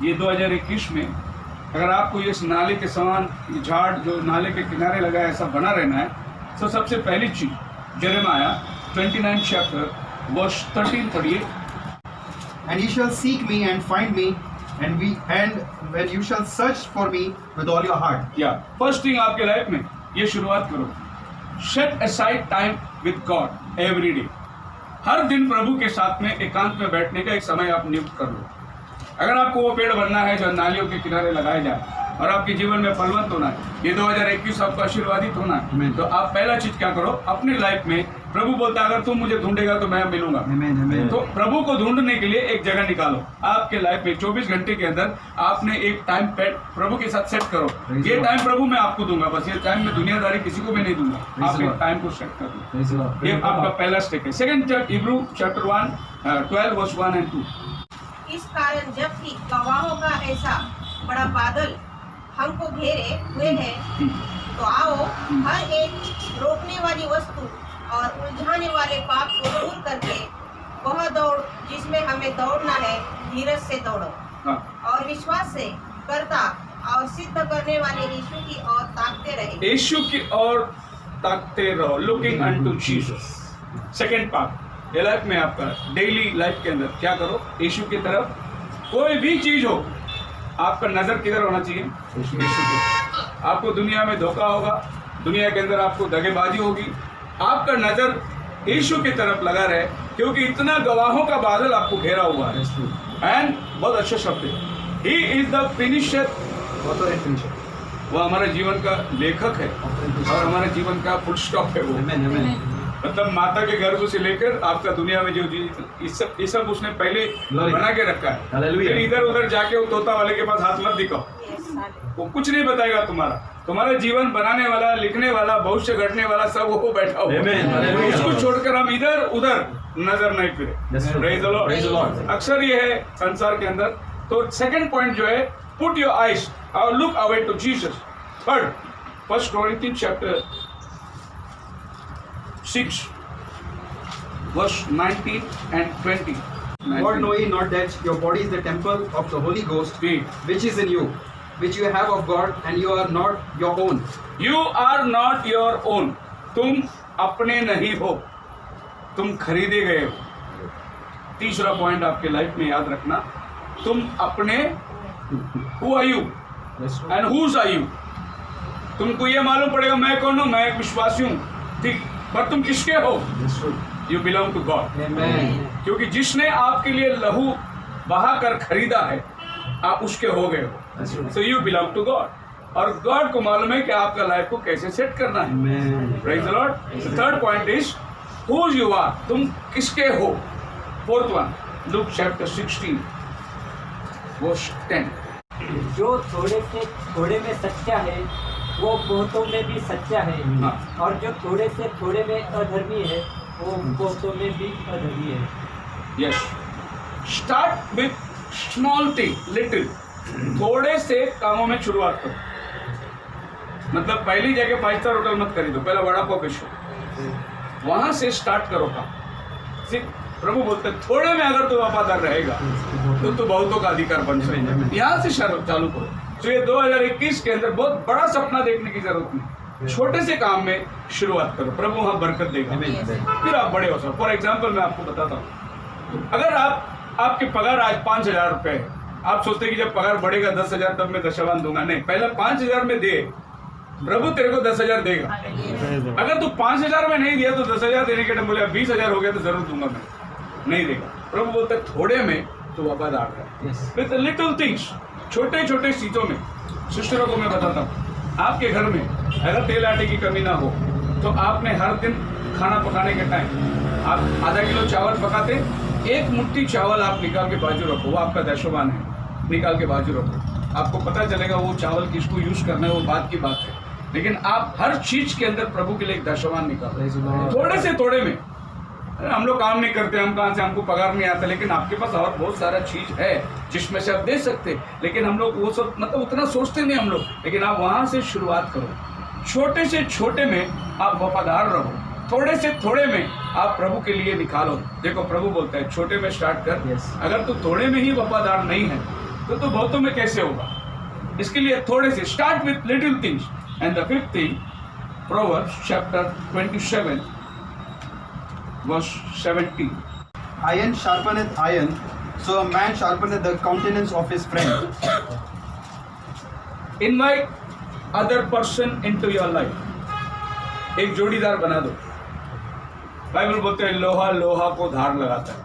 ये 2021 में अगर आपको ये इस नाले के समान ये झाड़ जो नाले के किनारे लगा है ऐसा बना रहना है, तो सबसे पहली चीज यिर्मयाह 29 chapter verse 13-38, And ye shall seek me and find me, and when you shall search for me with all your heart. या फर्स्ट थिंग आपके लाइफ में ये शुरुआत करो, set aside time with God every day. हर दिन प्रभु के साथ में एकांत में बैठने का एक समय आप नियुक्त कर लो। अगर आपको वो पेड़ बनना है जो नालियों के किनारे लगाए जाए और आपके जीवन में फलवंत होना है, ये 2021 आपको आशीर्वादित होना है, तो आप पहला चीज क्या करो अपनी लाइफ में, प्रभु बोलता है अगर तुम मुझे ढूंढेगा तो मैं मिलूंगा। तो प्रभु को ढूंढने के लिए एक जगह निकालो आपके लाइफ में। 24 घंटे के अंदर आपने एक टाइम प्रभु के साथ सेट करो, ये टाइम प्रभु मैं आपको दूंगा, बस ये टाइम में दुनियादारी किसी को भी नहीं दूंगा। आप एक टाइम को सेट कर लो, ये आपका पहला स्टेप है। Second Hebrew chapter 1 12 verse 1 and 2। इस कारण जबकि गवाहों का ऐसा बड़ा बादल हमको घेरे हुए हैं, तो आओ हर एक रोकने वाली वस्तु और उलझाने वाले पाप को दूर करके वह दौड़ जिसमें हमें दौड़ना है, धीरज से दौड़ो और विश्वास से करता और सिद्ध करने वाले यीशु की ओर ताकते रहे। यीशु की ओर ताकते रहो, looking unto Jesus. Second part ये लाइफ में आपका डेली लाइफ के अंदर क्या करो, यीशु की तरफ। कोई भी चीज हो आपका नजर किधर होना चाहिए, यीशु के। आपको दुनिया में धोखा होगा, दुनिया के अंदर आपको दगेबाजी होगी, आपका नजर यीशु की तरफ लगा रहे, क्योंकि इतना गवाहों का बादल आपको घेरा हुआ है। एंड बहुत अच्छा शब्द है, ही इज द फिनिशर, वो हमारे जीवन का लेखक है और हमारे जीवन का फुल स्टॉप है वो। मतलब माता के गर्भ से लेकर आपका दुनिया में जो ये सब उसने पहले बना के रखा है। फिर इधर उधर जाके वो तोता वाले के पास हाथ मत दिखाओ, वो कुछ नहीं बताएगा तुम्हारा जीवन बनाने वाला, लिखने वाला, भविष्य घटने वाला सब वो बैठा हुआ। उसको छोड़कर हम इधर उधर नजर नहीं फिरे। Praise the Lord. अक्सर ये है संसार के अंदर। तो सेकंड पॉइंट जो है, पुट योर आइज और look away to Jesus. Third, 1 Corinthians chapter 6 verse 19 and 20। Or know ye not that your body is the temple of the Holy Ghost, which is in you, which you have of God, and you are not your own. You are not your own। तुम अपने नहीं हो, तुम खरीदे गए हो। तीसरा point आपके लाइफ में याद रखना, तुम अपने who are you and whose are you। तुमको ये मालूम पड़ेगा मैं कौन हूँ, मैं एक विश्वासी हूँ, ठीक, पर तुम किसके हो? You belong to God. क्योंकि जिसने आपके लिए लहू बहा कर खरीदा है, आप उसके हो गए हो। So you belong to God, और गॉड को मालूम है कि आपका लाइफ को कैसे सेट करना है। Praise the Lord. Third point is whose you are, तुम किसके हो। Fourth one, look chapter 16 verse 10। जो थोड़े से थोड़े में सच्चा है वो बहुतों में भी सच्चा है, और जो थोड़े से थोड़े में अधर्मी है वो बहुतों में भी अधर्मी है। Yes, start with small thing, little. थोड़े से कामों में शुरुआत करो। मतलब पहली जगह 5 स्टार होटल मत खरीदो, पहला वड़ा पाव बेचो, वहां से स्टार्ट करो काम। प्रभु बोलते हैं थोड़े में अगर तू वफादार रहेगा तो तू बहुतों का अधिकार बन सकता। यहाँ से चालू करो। तो ये 2021 के अंदर बहुत बड़ा सपना देखने की जरूरत नहीं, छोटे से काम में शुरुआत करो, प्रभु वहाँ बरकत देगा, फिर आप बड़े हो सकते। फॉर एग्जाम्पल मैं आपको बताता हूँ, अगर आपके पगार आज 5,000 रुपए है, आप सोचते कि जब पगार बढ़ेगा 10,000 तब मैं दशवान दूंगा, नहीं, पहले 5,000 में दे, प्रभु तेरे को 10,000 देगा। अगर तू 5,000 में नहीं दिया तो 10,000 देने के टाइम बोले 20,000 हो गया तो जरूर दूंगा, मैं नहीं देगा। प्रभु बोलते थोड़े में तो वफादार है। विद लिटिल थिंग्स, छोटे छोटे चीजों में। सिस्टरों को मैं बताता हूँ, आपके घर में अगर तेल आटे की कमी ना हो तो आपने हर दिन खाना पकाने के टाइम आप आधा किलो चावल पकाते, एक मुट्ठी चावल आप निकाल के बाजू रखो, वो आपका दशवान है, निकाल के बाजू रखो। आपको पता चलेगा वो चावल किसको यूज करना है, वो बात की बात है, लेकिन आप हर चीज के अंदर प्रभु के लिए एक दशवान निकालो। थोड़े से थोड़े में हम लोग काम नहीं करते, हम कहाँ से, हमको पगार नहीं आता, लेकिन आपके पास और बहुत सारा चीज है जिसमें से आप दे सकते, लेकिन हम लोग वो सब मतलब उतना सोचते नहीं हम लोग। लेकिन आप वहां से शुरुआत करो, छोटे से छोटे में आप वफादार रहो, थोड़े से थोड़े में आप प्रभु के लिए निकालो। देखो प्रभु बोलता है छोटे में स्टार्ट कर। अगर तू थोड़े में ही वफादार नहीं है तो बहुतों में कैसे होगा? इसके लिए थोड़े से start with little things. And the fifth thing, Proverbs chapter 27 verse 17. Iron sharpeneth iron, so a man sharpeneth the countenance of his friend. Invite other person into your life. एक जोड़ीदार बना दो. बाइबल बोलते हैं लोहा लोहा को धार लगाता है.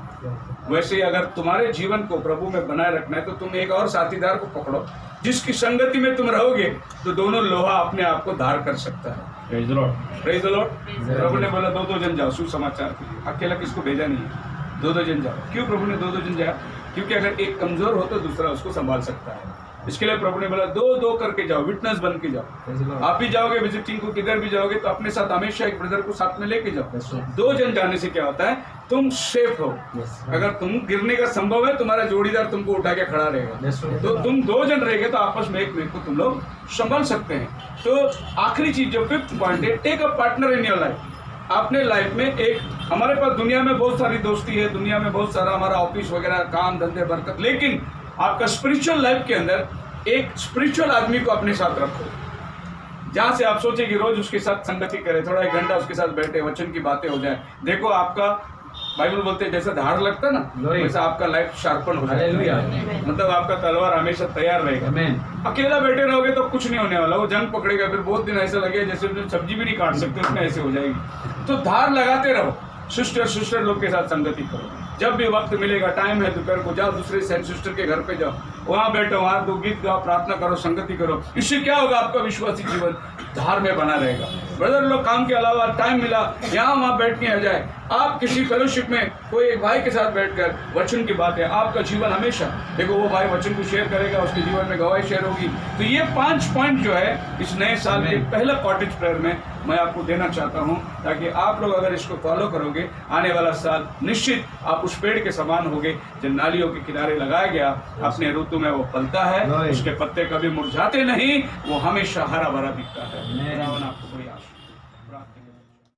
वैसे ही अगर तुम्हारे जीवन को प्रभु में बनाए रखना है तो तुम एक और साथीदार को पकड़ो जिसकी संगति में तुम रहोगे तो दोनों लोहा अपने आप को धार कर सकता है. Praise the Lord. प्रभु ने बोला 2-2 जन जाओ सुसमाचार के लिए. अकेला किसको भेजा नहीं है, 2-2 जन जाओ. क्यों प्रभु ने 2-2 जन जाया? क्योंकि अगर एक कमजोर हो तो दूसरा उसको संभाल सकता है. इसके लिए प्रभु ने बोला 2-2 करके जाओ, विटनेस बन के जाओ. आप भी जाओगे विजिटिंग को, किधर भी जाओगे तो अपने साथ हमेशा एक ब्रदर को साथ में लेके जाओ. 2 जन जाने से क्या होता है, तुम सेफ हो. अगर तुम गिरने का संभव है, तुम्हारा जोड़ीदार तुमको उठा के खड़ा रहेगा. तो तुम 2 जन रहेंगे तो आपस में एक को तुम लोग संभाल सकते हैं. तो आखिरी चीज जो 5th पॉइंट है, take a partner in your life. अपने लाइफ में एक, हमारे पास दुनिया में बहुत सारी दोस्ती है, दुनिया में बहुत सारा हमारा ऑफिस वगैरह काम धंधे बरकत, लेकिन आपका स्पिरिचुअल लाइफ के अंदर एक स्पिरिचुअल आदमी को अपने साथ रखो, जहां से आप सोचे कि रोज उसके साथ संगति करें, थोड़ा 1 घंटा उसके साथ बैठे, वचन की बातें हो जाए. देखो आपका बाइबल बोलते हैं जैसे धार लगता है ना, वैसा आपका लाइफ शार्पन हो जाएगा. मतलब आपका तलवार हमेशा तैयार रहेगा. अकेला बैठे रहोगे तो कुछ नहीं होने वाला, वो जंग पकड़ेगा. फिर बहुत दिन ऐसा लगेगा जैसे सब्जी भी नहीं काट सकते, उसमें ऐसे हो जाएगी. तो धार लगाते रहो. सिस्टर लोग के साथ संगति करो. जब भी वक्त मिलेगा, टाइम है दोपहर को, जाओ दूसरे सिस्टर के घर पे जाओ, वहाँ बैठो, वहाँ 2 गीत गाओ, प्रार्थना करो, संगति करो. इससे क्या होगा, आपका विश्वासी जीवन धार में बना रहेगा. ब्रदर लोग काम के अलावा टाइम मिला यहाँ वहाँ बैठ के आ जाए, आप किसी फेलोशिप में कोई एक भाई के साथ बैठकर वचन की बात है, आपका जीवन हमेशा देखो वो भाई वचन को शेयर करेगा, उसके जीवन में गवाही शेयर होगी. तो ये 5 पॉइंट जो है इस नए साल के पहले कॉटेज प्रेयर में मैं आपको देना चाहता हूँ, ताकि आप लोग अगर इसको फॉलो करोगे, आने वाला साल निश्चित आप उस पेड़ के समान होगे जो नालियों के किनारे लगाया गया, अपने ऋतु में वो फलता है, उसके पत्ते कभी मुरझाते नहीं, वो हमेशा हरा भरा दिखता है. आपको कोई आशा